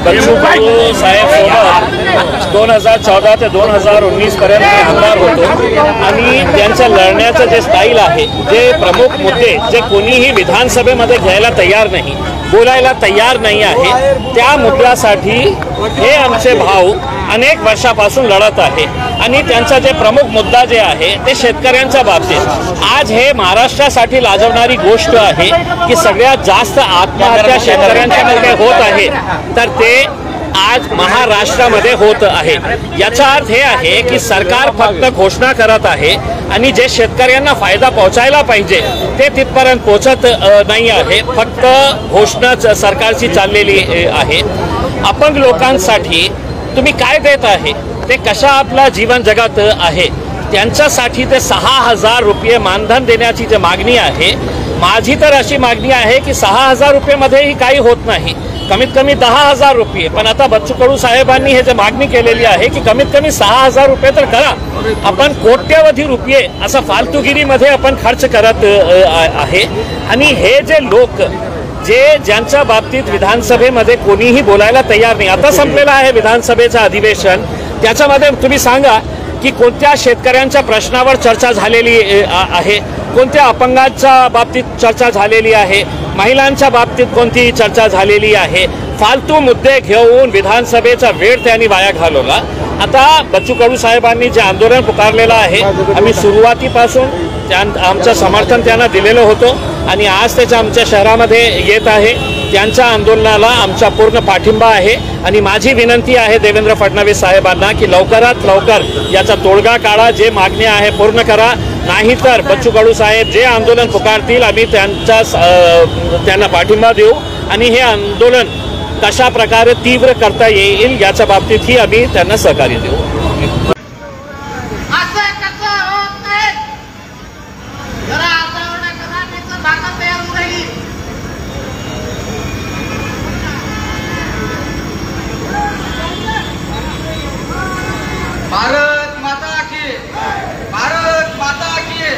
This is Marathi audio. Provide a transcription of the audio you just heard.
बच्चू कडू साहेब सोबत 2014 ते 2019 पर्यंत आमदार होतो आणि त्यांच्या लढण्याचं जे स्टाईल आहे, जे प्रमुख मुद्दे जे कोणीही विधानसभेमध्ये घ्यायला तयार नाही, बोलायला तयार नाही आहे, त्या मुद्द्यासाठी हे आमचे भाऊ अनेक वर्षापासून लढत आहे आणि त्यांचा जे प्रमुख मुद्दा जे आहे ते शेतकऱ्यांच्या बाबतीत आज हे महाराष्ट्रासाठी लाजवणारी गोष्ट आहे की सगळ्यात जास्त आत्महत्या शेतकऱ्यांच्यामध्ये होत आहे, तर ते आज महाराष्ट्रामध्ये होत आहे। याचा अर्थ हे आहे की सरकार फक्त घोषणा करत आहे आणि जे शेतकऱ्यांना फायदा पोहोचायला पाहिजे ते तिथपर्यंत पोहोचत नाही आहे, फक्त घोषणाच सरकारची चाललेली आहे। अपंग लोकांसाठी तुम्ही काय देत आहे, ते कशा आपला जीवन जगत आहे, त्यांच्यासाठी ते 6,000 रुपये मानधन देण्याची जी मागणी आहे, माझी तर अशी मागणी आहे की 6,000 रुपयेमध्येही काही होत नाही, कमीत कमी 10,000 रुपये। पण आता बच्चू कडू साहेबांनी हे जे मागणी केलेली आहे की कमीत कमी 6,000 रुपये तर करा। आपण कोट्यवधी रुपये असं फालतूगिरीमध्ये आपण खर्च करत आहे आणि हे जे लोक ज्यांच्या बाबतीत विधानसभेमध्ये कोणीही बोलायला तयार नाही, आता संपलेलं आहे विधानसभेचं अधिवेशन, त्याच्यामध्ये तुम्ही सांगा की कोणत्या शेतकऱ्यांच्या प्रश्नावर चर्चा झालेली आहे, कोणत्या अपंगांच्या बाबतीत चर्चा झालेली आहे, महिलांच्या बाबतीत कोणती चर्चा झालेली आहे। फालतू मुद्दे घेऊन विधानसभेचा वेळ त्यांनी वाया घालवला। आता बच्चू कडू साहेबांनी जे आंदोलन पुकारलेलं आहे, आम्ही सुरुवातीपासून आमचं समर्थन त्यांना दिलेलं होतं आणि आज त्याच्या आमच्या शहरामध्ये येत आहे, त्यांच्या आंदोलनाला आमचा पूर्ण पाठिंबा आहे आणि माझी विनंती आहे देवेंद्र फडणवीस साहेबांना की लवकरात लवकर याचा तोडगा काढा, जे मागण्या आहे पूर्ण करा, नाहीतर बच्चू कडू साहेब जे आंदोलन पुकारतील आम्ही त्यांना पाठिंबा देऊ आणि हे आंदोलन कशा प्रकारे तीव्र करता येईल याच्या बाबतीतही आम्ही त्यांना सहकार्य देऊ। भारत माता की, भारत माता की।